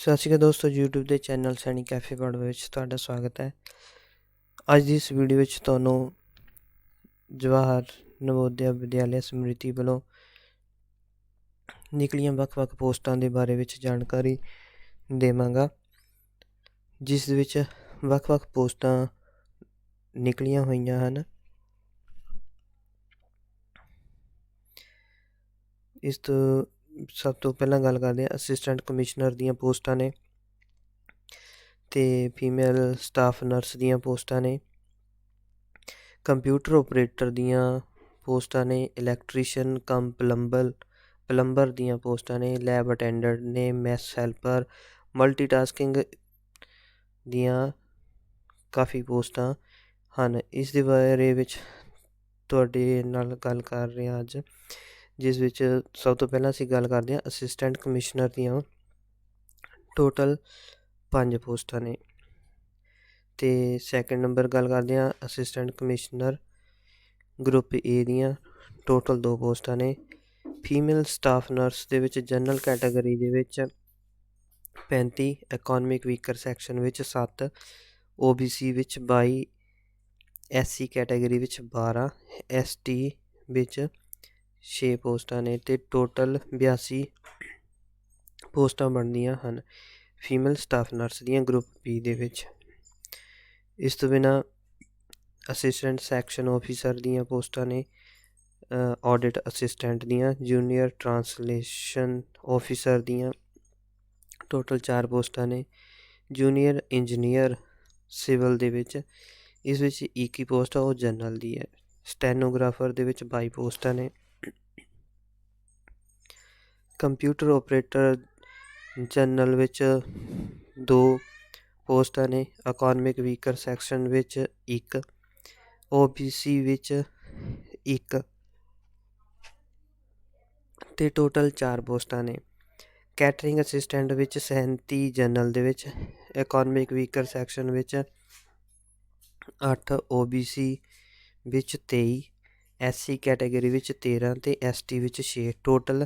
ਸਤਿ ਸ਼੍ਰੀ ਅਕਾਲ ਦੋਸਤੋ, YouTube ਦੇ ਚੈਨਲ ਸੈਣੀ ਕੈਫੇ ਵਰਡ ਵਿੱਚ ਤੁਹਾਡਾ ਸਵਾਗਤ ਹੈ। ਅੱਜ ਦੀ ਇਸ ਵੀਡੀਓ ਵਿੱਚ ਤੁਹਾਨੂੰ ਜਵਾਹਰ ਨਵੋਦਿਆ ਵਿਦਿਆਲਿਆ ਸਮ੍ਰਿਤੀ ਵੱਲੋਂ ਨਿਕਲੀਆਂ ਵੱਖ-ਵੱਖ ਪੋਸਟਾਂ ਦੇ ਬਾਰੇ ਵਿੱਚ ਜਾਣਕਾਰੀ ਦੇਵਾਂਗਾ, ਜਿਸ ਵਿੱਚ ਵੱਖ-ਵੱਖ ਪੋਸਟਾਂ ਨਿਕਲੀਆਂ ਹੋਈਆਂ ਹਨ। ਇਸ ਤੋਂ ਸਭ ਤੋਂ ਪਹਿਲਾਂ ਗੱਲ ਕਰਦੇ ਹਾਂ ਅਸਿਸਟੈਂਟ ਕਮਿਸ਼ਨਰ ਦੀਆਂ ਪੋਸਟਾਂ ਨੇ ਅਤੇ ਫੀਮੇਲ ਸਟਾਫ ਨਰਸ ਦੀਆਂ ਪੋਸਟਾਂ ਨੇ, ਕੰਪਿਊਟਰ ਓਪਰੇਟਰ ਦੀਆਂ ਪੋਸਟਾਂ ਨੇ, ਇਲੈਕਟ੍ਰੀਸ਼ੀਅਨ ਕਮ ਪਲੰਬਰ ਦੀਆਂ ਪੋਸਟਾਂ ਨੇ, ਲੈਬ ਅਟੈਂਡੈਂਟ ਨੇ, ਮੈਸ ਹੈਲਪਰ, ਮਲਟੀਟਾਸਕਿੰਗ ਦੀਆਂ ਕਾਫੀ ਪੋਸਟਾਂ ਹਨ। ਇਸ ਦੇ ਬਾਰੇ ਵਿੱਚ ਤੁਹਾਡੇ ਨਾਲ ਗੱਲ ਕਰ ਰਹੇ ਹਾਂ ਅੱਜ, ਜਿਸ ਵਿੱਚ ਸਭ ਤੋਂ ਪਹਿਲਾਂ ਅਸੀਂ ਗੱਲ ਕਰਦੇ ਹਾਂ ਅਸਿਸਟੈਂਟ ਕਮਿਸ਼ਨਰ ਦੀਆਂ ਟੋਟਲ 5 ਪੋਸਟਾਂ ਨੇ, ਅਤੇ ਸੈਕਿੰਡ ਨੰਬਰ ਗੱਲ ਕਰਦੇ ਹਾਂ ਅਸਿਸਟੈਂਟ ਕਮਿਸ਼ਨਰ ਗਰੁੱਪ ਏ ਦੀਆਂ ਟੋਟਲ 2 ਪੋਸਟਾਂ ਨੇ। ਫੀਮੇਲ ਸਟਾਫ ਨਰਸ ਦੇ ਵਿੱਚ ਜਨਰਲ ਕੈਟਾਗਰੀ ਦੇ ਵਿੱਚ 35, ਇਕੋਨਮਿਕ ਵੀਕਰ ਸੈਕਸ਼ਨ ਵਿੱਚ 7, OBC ਵਿੱਚ 22, SC ਕੈਟਾਗਰੀ ਵਿੱਚ 12, ST ਵਿੱਚ 6 ਪੋਸਟਾਂ ਨੇ ਅਤੇ ਟੋਟਲ 82 ਪੋਸਟਾਂ ਬਣਦੀਆਂ ਹਨ ਫੀਮੇਲ ਸਟਾਫ ਨਰਸ ਦੀਆਂ ਗਰੁੱਪ ਬੀ ਦੇ ਵਿੱਚ। ਇਸ ਤੋਂ ਬਿਨਾਂ ਅਸਿਸਟੈਂਟ ਸੈਕਸ਼ਨ ਆਫਿਸਰ ਦੀਆਂ ਪੋਸਟਾਂ ਨੇ, ਆਡਿਟ ਅਸਿਸਟੈਂਟ ਦੀਆਂ, ਜੂਨੀਅਰ ਟਰਾਂਸਲੇਸ਼ਨ ਆਫਿਸਰ ਦੀਆਂ ਟੋਟਲ 4 ਪੋਸਟਾਂ ਨੇ, ਜੂਨੀਅਰ ਇੰਜੀਨੀਅਰ ਸਿਵਲ ਦੇ ਵਿੱਚ ਇਸ ਵਿੱਚ 21 ਪੋਸਟ ਆ, ਉਹ ਜਨਰਲ ਦੀ ਹੈ। ਸਟੈਨੋਗ੍ਰਾਫਰ ਦੇ ਵਿੱਚ 22 ਪੋਸਟਾਂ ਨੇ, ਕੰਪਿਊਟਰ ਓਪਰੇਟਰ ਜਨਰਲ ਵਿੱਚ 2 ਪੋਸਟਾਂ ਨੇ, ਇਕੋਨਮਿਕ ਵੀਕਰ ਸੈਕਸ਼ਨ ਵਿੱਚ 1, OBC ਵਿੱਚ 1 ਅਤੇ ਟੋਟਲ 4 ਪੋਸਟਾਂ ਨੇ। ਕੈਟਰਿੰਗ ਅਸਿਸਟੈਂਟ ਵਿੱਚ 37 ਜਨਰਲ ਦੇ ਵਿੱਚ, ਇਕੋਨਮਿਕ ਵੀਕਰ ਸੈਕਸ਼ਨ ਵਿੱਚ 8, OBC ਵਿੱਚ 23, SC ਕੈਟਾਗਰੀ ਵਿੱਚ 13 ਅਤੇ ST ਵਿੱਚ 6, ਟੋਟਲ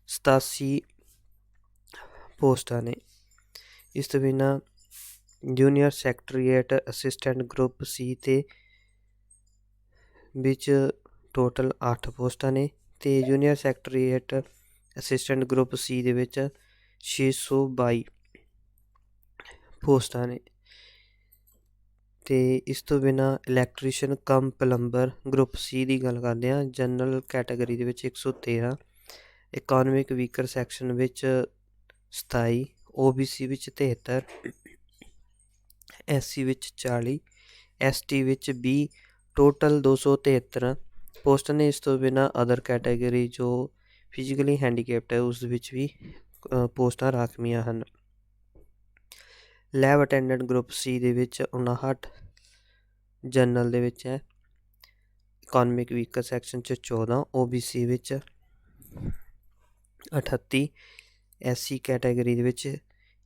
87 ਪੋਸਟਾਂ ਨੇ। ਇਸ ਤੋਂ ਬਿਨਾਂ ਜੂਨੀਅਰ ਸੈਕਟਰੀਏਟ ਅਸਿਸਟੈਂਟ ਗਰੁੱਪ ਸੀ ਤੇ ਵਿੱਚ ਟੋਟਲ 8 ਪੋਸਟਾਂ ਨੇ ਅਤੇ ਜੂਨੀਅਰ ਸੈਕਟਰੀਏਟ ਅਸਿਸਟੈਂਟ ਗਰੁੱਪ ਸੀ ਦੇ ਵਿੱਚ 622 ਪੋਸਟਾਂ ਨੇ। ਅਤੇ ਇਸ ਤੋਂ ਬਿਨਾਂ ਇਲੈਕਟ੍ਰੀਸ਼ੀਅਨ ਕਮ ਪਲੰਬਰ ਗਰੁੱਪ ਸੀ ਦੀ ਗੱਲ ਕਰਦੇ ਹਾਂ, ਜਨਰਲ ਕੈਟਾਗਰੀ ਦੇ ਵਿੱਚ 113, ਇਕੋਨਮਿਕ ਵੀਕਰ ਸੈਕਸ਼ਨ ਵਿੱਚ 27, OBC ਵਿੱਚ 73, SC ਵਿੱਚ 40, ST ਵਿੱਚ 20, ਟੋਟਲ 273 ਪੋਸਟਾਂ ਨੇ। ਇਸ ਤੋਂ ਬਿਨਾਂ ਅਦਰ ਕੈਟਾਗਰੀ ਜੋ ਫਿਜ਼ੀਕਲੀ ਹੈਂਡੀਕੈਪਟ ਹੈ ਉਸ ਵਿੱਚ ਵੀ ਪੋਸਟਾਂ ਰਾਖਵੀਆਂ ਹਨ। ਲੈਬ ਅਟੈਂਡੈਂਟ ਗਰੁੱਪ ਸੀ ਦੇ ਵਿੱਚ 59 ਜਨਰਲ ਦੇ ਵਿੱਚ ਹੈ, ਇਕੋਨਮਿਕ ਵੀਕਰ ਸੈਕਸ਼ਨ 'ਚ 14, OBC ਵਿੱਚ 38, SC ਕੈਟਾਗਰੀ ਦੇ ਵਿੱਚ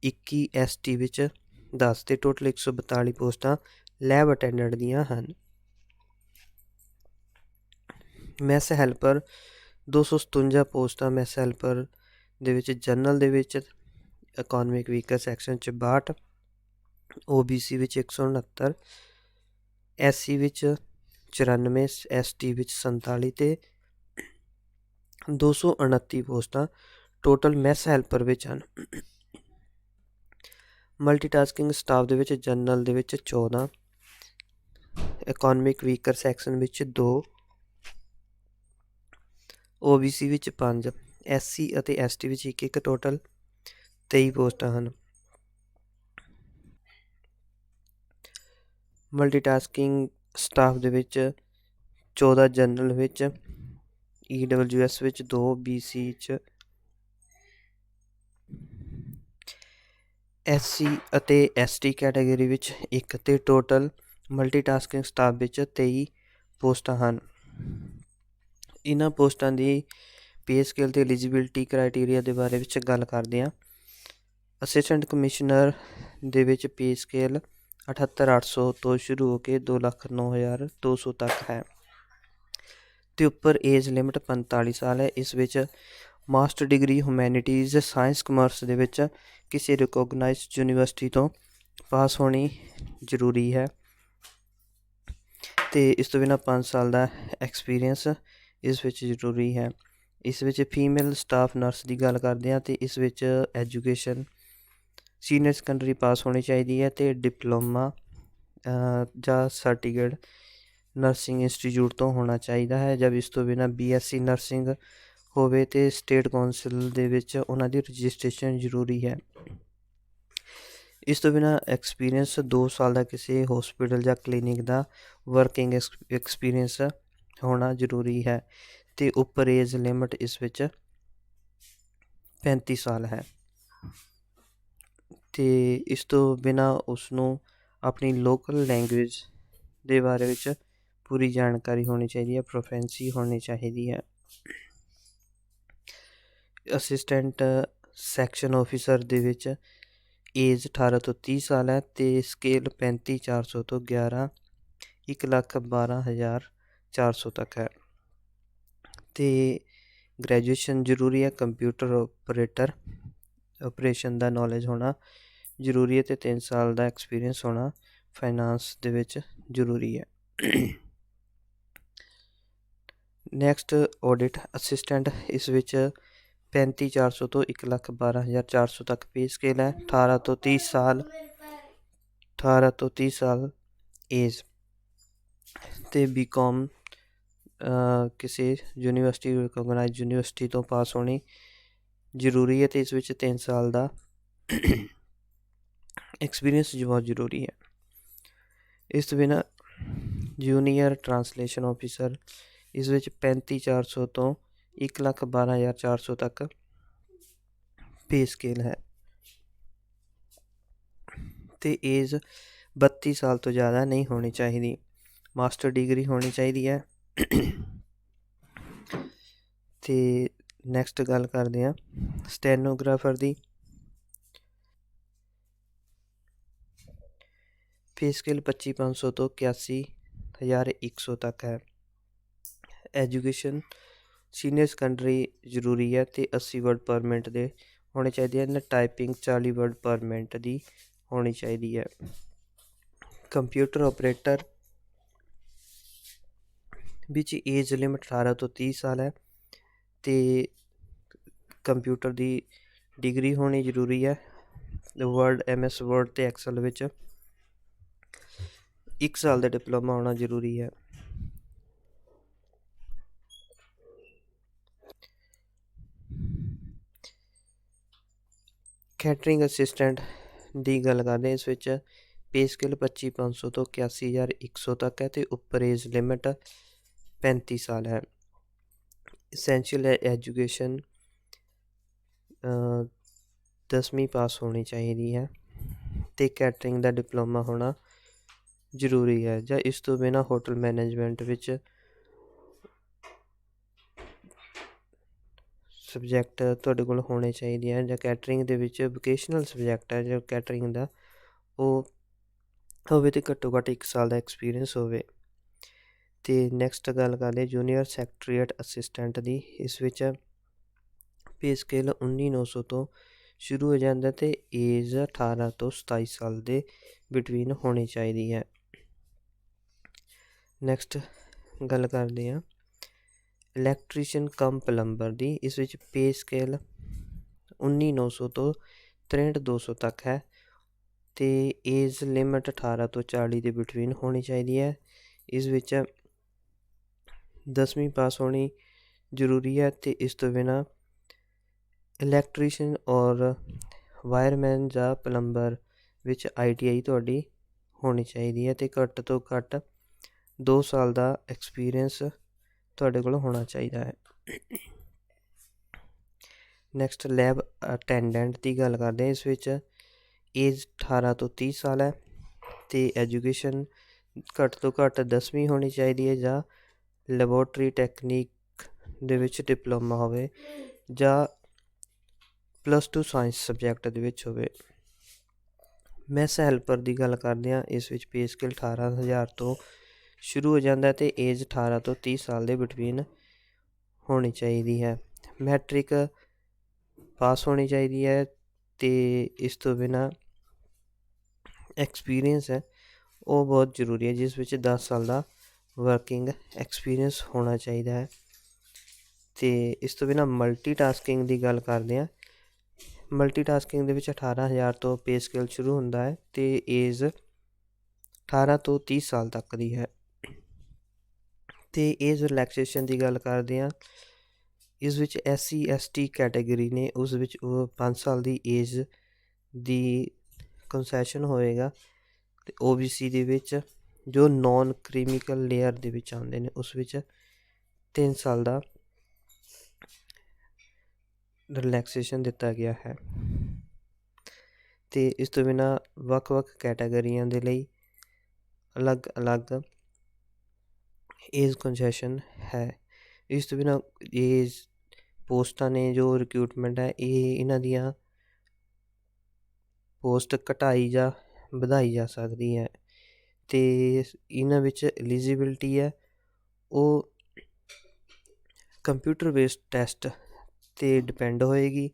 21, ST ਵਿੱਚ 10 ਅਤੇ ਟੋਟਲ 142 ਪੋਸਟਾਂ ਲੈਬ ਅਟੈਂਡੈਂਟ ਦੀਆਂ ਹਨ। ਮੈਸ ਹੈਲਪਰ 257 ਪੋਸਟਾਂ ਮੈਸ ਹੈਲਪਰ ਦੇ ਵਿੱਚ ਜਨਰਲ ਦੇ ਵਿੱਚ, ਇਕੋਨਮਿਕ ਵੀਕਰ ਸੈਕਸ਼ਨ 'ਚ 62, OBC ਵਿੱਚ 169, SC ਵਿੱਚ 94, ST ਵਿੱਚ 47 ਅਤੇ 229 ਪੋਸਟਾਂ ਟੋਟਲ ਮੈਸ ਹੈਲਪਰ ਵਿੱਚ ਹਨ। ਮਲਟੀਟਾਸਕਿੰਗ ਸਟਾਫ ਦੇ ਵਿੱਚ ਜਨਰਲ ਦੇ ਵਿੱਚ 14, ਇਕੋਨਮਿਕ ਵੀਕਰ ਸੈਕਸ਼ਨ ਵਿੱਚ 2, OBC ਵਿੱਚ 5, SC ਅਤੇ ST ਵਿੱਚ 1, ਟੋਟਲ 23 ਪੋਸਟਾਂ ਹਨ। ਮਲਟੀਟਾਸਕਿੰਗ ਸਟਾਫ ਦੇ ਵਿੱਚ 14 ਜਨਰਲ ਵਿੱਚ, EWS ਵਿੱਚ 2, BC 'ਚ SC ਅਤੇ ST ਕੈਟਾਗਰੀ ਵਿੱਚ 1 ਅਤੇ ਟੋਟਲ ਮਲਟੀਟਾਸਕਿੰਗ ਸਟਾਫ ਵਿੱਚ 23 ਪੋਸਟਾਂ ਹਨ। ਇਹਨਾਂ ਪੋਸਟਾਂ ਦੀ ਪੇ ਸਕੇਲ ਅਤੇ ਐਲੀਜੀਬਿਲਟੀ ਕ੍ਰਾਈਟੀਰੀਆ ਦੇ ਬਾਰੇ ਵਿੱਚ ਗੱਲ ਕਰਦੇ ਹਾਂ। ਅਸਿਸਟੈਂਟ ਕਮਿਸ਼ਨਰ ਦੇ ਵਿੱਚ ਪੇ ਸਕੇਲ 78,800 ਤੋਂ ਸ਼ੁਰੂ ਹੋ ਕੇ 2,09,200 ਤੱਕ ਹੈ ਅਤੇ ਉੱਪਰ ਏਜ ਲਿਮਿਟ 45 ਸਾਲ ਹੈ। ਇਸ ਵਿੱਚ master degree humanities science commerce ਦੇ ਵਿੱਚ ਕਿਸੇ ਰਿਕੋਗਨਾਈਜ਼ਡ ਯੂਨੀਵਰਸਿਟੀ ਤੋਂ ਪਾਸ ਹੋਣੀ ਜ਼ਰੂਰੀ ਹੈ। ਅਤੇ ਇਸ ਤੋਂ ਬਿਨਾਂ 5 ਸਾਲ ਦਾ ਐਕਸਪੀਰੀਅੰਸ ਇਸ ਵਿੱਚ ਜ਼ਰੂਰੀ ਹੈ। ਇਸ ਵਿੱਚ ਫੀਮੇਲ ਸਟਾਫ ਨਰਸ ਦੀ ਗੱਲ ਕਰਦੇ ਹਾਂ ਅਤੇ ਇਸ ਵਿੱਚ ਐਜੂਕੇਸ਼ਨ ਸੀਨੀਅਰ ਸੈਕੰਡਰੀ ਪਾਸ ਹੋਣੀ ਚਾਹੀਦੀ ਹੈ ਅਤੇ ਡਿਪਲੋਮਾ ਜਾਂ ਸਰਟੀਫਿਕੇਟ ਨਰਸਿੰਗ ਇੰਸਟੀਚਿਊਟ ਤੋਂ ਹੋਣਾ ਚਾਹੀਦਾ ਹੈ। ਜਦ ਇਸ ਤੋਂ ਬਿਨਾਂ BSc ਨਰਸਿੰਗ ਹੋਵੇ ਅਤੇ ਸਟੇਟ ਕੌਂਸਲ ਦੇ ਵਿੱਚ ਉਹਨਾਂ ਦੀ ਰਜਿਸਟ੍ਰੇਸ਼ਨ ਜ਼ਰੂਰੀ ਹੈ। ਇਸ ਤੋਂ ਬਿਨਾਂ ਐਕਸਪੀਰੀਅੰਸ 2 ਸਾਲ ਦਾ ਕਿਸੇ ਹੋਸਪਿਟਲ ਜਾਂ ਕਲੀਨਿਕ ਦਾ ਵਰਕਿੰਗ ਐਕਸਪੀਰੀਅੰਸ ਹੋਣਾ ਜ਼ਰੂਰੀ ਹੈ ਅਤੇ ਉੱਪਰ ਏਜ ਲਿਮਟ ਇਸ ਵਿੱਚ 35 ਸਾਲ ਹੈ। ਅਤੇ ਇਸ ਤੋਂ ਬਿਨਾਂ ਉਸਨੂੰ ਆਪਣੀ ਲੋਕਲ ਲੈਂਗੁਏਜ ਦੇ ਬਾਰੇ ਵਿੱਚ ਪੂਰੀ ਜਾਣਕਾਰੀ ਹੋਣੀ ਚਾਹੀਦੀ ਹੈ, ਪ੍ਰੋਫੈਂਸੀ ਹੋਣੀ ਚਾਹੀਦੀ ਹੈ। ਅਸਿਸਟੈਂਟ ਸੈਕਸ਼ਨ ਆਫਿਸਰ ਦੇ ਵਿੱਚ ਏਜ 18 ਤੋਂ 30 ਸਾਲ ਹੈ ਅਤੇ ਸਕੇਲ 35,400 ਤੋਂ 1,12,400 ਤੱਕ ਹੈ ਅਤੇ ਗ੍ਰੈਜੂਏਸ਼ਨ ਜ਼ਰੂਰੀ ਹੈ। ਕੰਪਿਊਟਰ ਆਪਰੇਸ਼ਨ ਦਾ ਨੌਲੇਜ ਹੋਣਾ ਜ਼ਰੂਰੀ ਹੈ ਅਤੇ 3 ਸਾਲ ਦਾ ਐਕਸਪੀਰੀਅੰਸ ਹੋਣਾ ਫਾਈਨਾਂਸ ਦੇ ਵਿੱਚ ਜ਼ਰੂਰੀ ਹੈ। ਨੈਕਸਟ ਆਡਿਟ ਅਸਿਸਟੈਂਟ, ਇਸ ਵਿੱਚ 35,400 ਤੋਂ 1,12,400 ਤੱਕ ਪੇ ਸਕੇਲ ਹੈ। 18 ਤੋਂ 30 ਸਾਲ ਏਜ ਅਤੇ BCom ਕਿਸੇ ਯੂਨੀਵਰਸਿਟੀ ਰਿਕੋਗਨਾਈਜ਼ਡ ਯੂਨੀਵਰਸਿਟੀ ਤੋਂ ਪਾਸ ਹੋਣੀ ਜ਼ਰੂਰੀ ਹੈ ਅਤੇ ਇਸ ਵਿੱਚ 3 ਸਾਲ ਦਾ ਐਕਸਪੀਰੀਅੰਸ ਬਹੁਤ ਜ਼ਰੂਰੀ ਹੈ। ਇਸ ਤੋਂ ਬਿਨਾਂ ਜੂਨੀਅਰ ਟਰਾਂਸਲੇਸ਼ਨ ਆਫਿਸਰ, ਇਸ ਵਿੱਚ 35,400 ਤੋਂ 1,12,400 ਤੱਕ ਪੇ ਸਕੇਲ ਹੈ ਅਤੇ ਏਜ 32 ਸਾਲ ਤੋਂ ਜ਼ਿਆਦਾ ਨਹੀਂ ਹੋਣੀ ਚਾਹੀਦੀ। ਮਾਸਟਰ ਡਿਗਰੀ ਹੋਣੀ ਚਾਹੀਦੀ ਹੈ। ਅਤੇ ਨੈਕਸਟ ਗੱਲ ਕਰਦੇ ਹਾਂ ਸਟੈਨੋਗ੍ਰਾਫਰ ਦੀ। ਪੇ ਸਕੇਲ 25,500 ਤੋਂ 81,100 ਤੱਕ ਹੈ। ਐਜੂਕੇਸ਼ਨ ਸੀਨੀਅਰ ਸੈਕੰਡਰੀ ਜ਼ਰੂਰੀ ਹੈ ਅਤੇ 80 ਵਰਡ ਪਰ ਮਿੰਟ ਦੇ ਹੋਣੇ ਚਾਹੀਦੇ ਹਨ। ਟਾਈਪਿੰਗ 40 ਵਰਡ ਪਰ ਮਿੰਟ ਦੀ ਹੋਣੀ ਚਾਹੀਦੀ ਹੈ। ਕੰਪਿਊਟਰ ਆਪਰੇਟਰ ਵਿੱਚ ਏਜ ਲਿਮਟ 18 ਤੋਂ 30 ਸਾਲ ਹੈ ਅਤੇ ਕੰਪਿਊਟਰ ਦੀ ਡਿਗਰੀ ਹੋਣੀ ਜ਼ਰੂਰੀ ਹੈ। ਵਰਡ MS ਵਰਡ ਅਤੇ ਐਕਸਲ ਵਿੱਚ 1 ਸਾਲ ਦਾ ਡਿਪਲੋਮਾ ਹੋਣਾ ਜ਼ਰੂਰੀ ਹੈ। ਕੈਟਰਿੰਗ ਅਸਿਸਟੈਂਟ ਦੀ ਗੱਲ ਕਰਦੇ, ਇਸ ਵਿੱਚ ਪੇ ਸਕੇਲ 25,500 ਤੋਂ 81,100 ਤੱਕ ਹੈ ਅਤੇ ਉੱਪਰ ਏਜ ਲਿਮਟ 35 ਸਾਲ ਹੈ। ਐਸੈਂਸ਼ੀਅਲ ਐਜੂਕੇਸ਼ਨ 10ਵੀਂ ਪਾਸ ਹੋਣੀ ਚਾਹੀਦੀ ਹੈ ਅਤੇ ਕੈਟਰਿੰਗ ਦਾ ਡਿਪਲੋਮਾ ਹੋਣਾ ਜ਼ਰੂਰੀ ਹੈ। ਜਾਂ ਇਸ ਤੋਂ ਬਿਨਾਂ ਹੋਟਲ ਮੈਨੇਜਮੈਂਟ ਵਿੱਚ ਸਬਜੈਕਟ ਤੁਹਾਡੇ ਕੋਲ ਹੋਣੇ ਚਾਹੀਦੇ ਹਨ, ਜਾਂ ਕੈਟਰਿੰਗ ਦੇ ਵਿੱਚ ਵੋਕੇਸ਼ਨਲ ਸਬਜੈਕਟ ਹੈ ਜੋ ਕੈਟਰਿੰਗ ਦਾ ਉਹ ਹੋਵੇ ਅਤੇ ਘੱਟੋ ਘੱਟ 1 ਸਾਲ ਦਾ ਐਕਸਪੀਰੀਅੰਸ ਹੋਵੇ। ਅਤੇ ਨੈਕਸਟ ਗੱਲ ਕਰਦੇ ਜੂਨੀਅਰ ਸੈਕਟਰੀਏਟ ਅਸਿਸਟੈਂਟ ਦੀ। ਇਸ ਵਿੱਚ ਪੇ ਸਕੇਲ 19,900 ਤੋਂ ਸ਼ੁਰੂ ਹੋ ਜਾਂਦਾ ਅਤੇ ਏਜ 18 ਤੋਂ 27 ਸਾਲ ਦੇ ਬਿਟਵੀਨ ਹੋਣੀ ਚਾਹੀਦੀ ਹੈ। ਨੈਕਸਟ ਗੱਲ ਕਰਦੇ ਹਾਂ ਇਲੈਕਟ੍ਰੀਸ਼ੀਅਨ ਕਮ ਪਲੰਬਰ ਦੀ। ਇਸ ਵਿੱਚ ਪੇ ਸਕੇਲ 19,900 ਤੋਂ 63,200 ਤੱਕ ਹੈ ਅਤੇ ਏਜ ਲਿਮਟ 18 ਤੋਂ 40 ਦੇ ਬਿਟਵੀਨ ਹੋਣੀ ਚਾਹੀਦੀ ਹੈ। ਇਸ ਵਿੱਚ 10ਵੀਂ ਪਾਸ ਹੋਣੀ ਜ਼ਰੂਰੀ ਹੈ ਅਤੇ ਇਸ ਤੋਂ ਬਿਨਾਂ ਇਲੈਕਟ੍ਰੀਸ਼ੀਅਨ ਔਰ ਵਾਇਰਮੈਨ ਜਾਂ ਪਲੰਬਰ ਵਿੱਚ ITI ਤੁਹਾਡੀ ਹੋਣੀ ਚਾਹੀਦੀ ਹੈ ਅਤੇ ਘੱਟ ਤੋਂ ਘੱਟ 2 ਸਾਲ ਦਾ ਐਕਸਪੀਰੀਅੰਸ ਤੁਹਾਡੇ ਕੋਲ ਹੋਣਾ ਚਾਹੀਦਾ ਹੈ। ਨੈਕਸਟ ਲੈਬ ਅਟੈਂਡੈਂਟ ਦੀ ਗੱਲ ਕਰਦੇ ਹਾਂ। ਇਸ ਵਿੱਚ ਏਜ 18 ਤੋਂ 30 ਸਾਲ ਹੈ ਅਤੇ ਐਜੂਕੇਸ਼ਨ ਘੱਟ ਤੋਂ ਘੱਟ 10ਵੀਂ ਹੋਣੀ ਚਾਹੀਦੀ ਹੈ ਜਾਂ ਲੈਬੋਰਟਰੀ ਟੈਕਨੀਕ ਦੇ ਵਿੱਚ ਡਿਪਲੋਮਾ ਹੋਵੇ ਜਾਂ +2 ਸਾਇੰਸ ਸਬਜੈਕਟ ਦੇ ਵਿੱਚ ਹੋਵੇ। ਮੈਸ ਹੈਲਪਰ ਦੀ ਗੱਲ ਕਰਦੇ ਹਾਂ। ਇਸ ਵਿੱਚ ਪੇ ਸਕੇਲ 18,000 ਤੋਂ ਸ਼ੁਰੂ ਹੋ ਜਾਂਦਾ ਅਤੇ ਏਜ 18 ਤੋਂ 30 ਸਾਲ ਦੇ ਬਿਟਵੀਨ ਹੋਣੀ ਚਾਹੀਦੀ ਹੈ। ਮੈਟ੍ਰਿਕ ਪਾਸ ਹੋਣੀ ਚਾਹੀਦੀ ਹੈ ਅਤੇ ਇਸ ਤੋਂ ਬਿਨਾਂ ਐਕਸਪੀਰੀਅੰਸ ਹੈ ਉਹ ਬਹੁਤ ਜ਼ਰੂਰੀ ਹੈ, ਜਿਸ ਵਿੱਚ 10 ਸਾਲ ਦਾ ਵਰਕਿੰਗ ਐਕਸਪੀਰੀਅੰਸ ਹੋਣਾ ਚਾਹੀਦਾ ਹੈ। ਅਤੇ ਇਸ ਤੋਂ ਬਿਨਾਂ ਮਲਟੀਟਾਸਕਿੰਗ ਦੀ ਗੱਲ ਕਰਦੇ ਹਾਂ। ਮਲਟੀਟਾਸਕਿੰਗ ਦੇ ਵਿੱਚ 18,000 ਤੋਂ ਪੇ ਸਕੇਲ ਸ਼ੁਰੂ ਹੁੰਦਾ ਹੈ ਅਤੇ ਏਜ 18 ਤੋਂ 30 ਸਾਲ ਤੱਕ ਦੀ ਹੈ। ਅਤੇ ਏਜ ਰਿਲੈਕਸੇਸ਼ਨ ਦੀ ਗੱਲ ਕਰਦੇ ਹਾਂ, ਇਸ ਵਿੱਚ SC ST ਕੈਟੇਗਰੀ ਨੇ, ਉਸ ਵਿੱਚ ਉਹ 5 ਸਾਲ ਦੀ ਏਜ ਦੀ ਕੰਸੈਸ਼ਨ ਹੋਏਗਾ। ਅਤੇ OBC ਦੇ ਵਿੱਚ ਜੋ ਨੋਨ ਕ੍ਰੀਮੀਕਲ ਲੇਅਰ ਦੇ ਵਿੱਚ ਆਉਂਦੇ ਨੇ, ਉਸ ਵਿੱਚ 3 ਸਾਲ ਦਾ ਰਿਲੈਕਸੇਸ਼ਨ ਦਿੱਤਾ ਗਿਆ ਹੈ। ਅਤੇ ਇਸ ਤੋਂ ਬਿਨਾਂ ਵੱਖ-ਵੱਖ ਕੈਟਾਗਰੀਆਂ ਦੇ ਲਈ ਅਲੱਗ-ਅਲੱਗ ਏਜ ਕੰਸੈਸ਼ਨ ਹੈ। ਇਸ ਤੋਂ ਬਿਨਾਂ ਏਜ ਪੋਸਟਾਂ ਨੇ ਜੋ ਰਿਕਰੂਟਮੈਂਟ ਹੈ, ਇਹਨਾਂ ਦੀਆਂ ਪੋਸਟ ਘਟਾਈ ਜਾਂ ਵਧਾਈ ਜਾ ਸਕਦੀ ਹੈ। ਅਤੇ ਇਹਨਾਂ ਵਿੱਚ ਐਲੀਜੀਬਿਲਟੀ ਹੈ ਉਹ ਕੰਪਿਊਟਰ ਬੇਸਡ ਟੈਸਟ 'ਤੇ ਡਿਪੈਂਡ ਹੋਏਗੀ,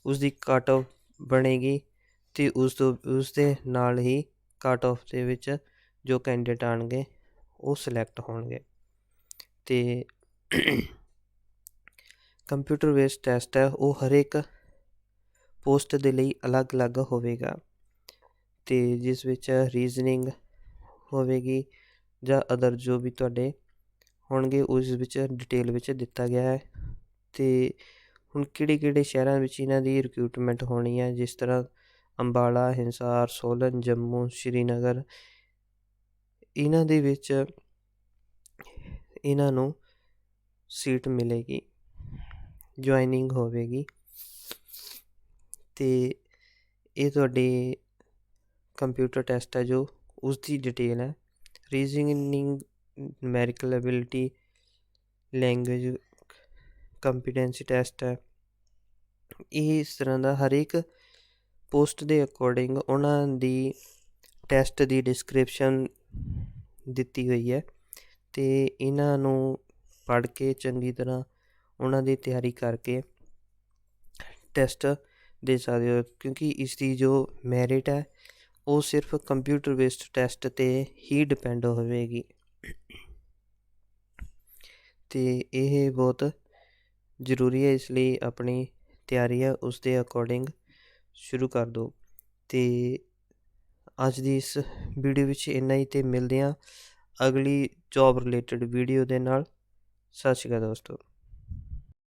ਉਸਦੀ ਕੱਟ ਆਫ ਬਣੇਗੀ ਅਤੇ ਉਸ ਦੇ ਨਾਲ ਹੀ ਕੱਟ ਆਫ ਦੇ ਵਿੱਚ ਜੋ ਕੈਂਡੀਡੇਟ ਆਉਣਗੇ ਉਹ ਸਿਲੈਕਟ ਹੋਣਗੇ। ਅਤੇ ਕੰਪਿਊਟਰ ਬੇਸਡ ਟੈਸਟ ਹੈ ਉਹ ਹਰੇਕ ਪੋਸਟ ਦੇ ਲਈ ਅਲੱਗ-ਅਲੱਗ ਹੋਵੇਗਾ, ਅਤੇ ਜਿਸ ਵਿੱਚ ਰੀਜ਼ਨਿੰਗ ਹੋਵੇਗੀ ਜਾਂ ਅਦਰ ਜੋ ਵੀ ਤੁਹਾਡੇ ਹੋਣਗੇ ਉਸ ਵਿੱਚ ਡਿਟੇਲ ਵਿੱਚ ਦਿੱਤਾ ਗਿਆ ਹੈ। ਅਤੇ ਹੁਣ ਕਿਹੜੇ ਸ਼ਹਿਰਾਂ ਵਿੱਚ ਇਹਨਾਂ ਦੀ ਰਿਕਰੂਟਮੈਂਟ ਹੋਣੀ ਹੈ, ਜਿਸ ਤਰ੍ਹਾਂ ਅੰਬਾਲਾ, ਹਿਸਾਰ, ਸੋਲਨ, ਜੰਮੂ, ਸ਼੍ਰੀਨਗਰ, ਇਹਨਾਂ ਦੇ ਵਿੱਚ ਇਹਨਾਂ ਨੂੰ ਸੀਟ ਮਿਲੇਗੀ, ਜੁਆਇਨਿੰਗ ਹੋਵੇਗੀ। ਅਤੇ ਇਹ ਤੁਹਾਡੇ ਕੰਪਿਊਟਰ ਟੈਸਟ ਹੈ ਜੋ ਉਸਦੀ ਡਿਟੇਲ ਹੈ। Reasoning, numerical ability, language competency test ਹੈ। ਇਹ ਇਸ ਤਰ੍ਹਾਂ ਦਾ ਹਰੇਕ ਪੋਸਟ ਦੇ ਅਕੋਰਡਿੰਗ ਉਹਨਾਂ ਦੀ ਟੈਸਟ ਦੀ ਡਿਸਕ੍ਰਿਪਸ਼ਨ ਦਿੱਤੀ ਹੋਈ ਹੈ, ਅਤੇ ਇਹਨਾਂ ਨੂੰ ਪੜ੍ਹ ਕੇ ਚੰਗੀ ਤਰ੍ਹਾਂ ਉਹਨਾਂ ਦੀ ਤਿਆਰੀ ਕਰਕੇ ਟੈਸਟ ਦੇ ਸਕਦੇ ਹੋ, ਕਿਉਂਕਿ ਇਸ ਦੀ ਜੋ ਮੈਰਿਟ ਹੈ ਉਹ ਸਿਰਫ ਕੰਪਿਊਟਰ ਬੇਸਡ ਟੈਸਟ 'ਤੇ ਹੀ ਡਿਪੈਂਡ ਹੋਵੇਗੀ। ਅਤੇ ਇਹ ਬਹੁਤ ਜ਼ਰੂਰੀ ਹੈ, ਇਸ ਲਈ ਆਪਣੀ ਤਿਆਰੀ ਹੈ ਉਸ ਦੇ ਅਕੋਰਡਿੰਗ ਸ਼ੁਰੂ ਕਰ ਦਿਓ। ਅਤੇ ਅੱਜ ਦੀ ਇਸ ਵੀਡੀਓ ਵਿੱਚ ਇੰਨਾ ਹੀ, ਅਤੇ ਮਿਲਦੇ ਹਾਂ ਅਗਲੀ ਜੋਬ ਰਿਲੇਟਡ ਵੀਡੀਓ ਦੇ ਨਾਲ। ਸਤਿ ਸ਼੍ਰੀ ਅਕਾਲ ਦੋਸਤੋ।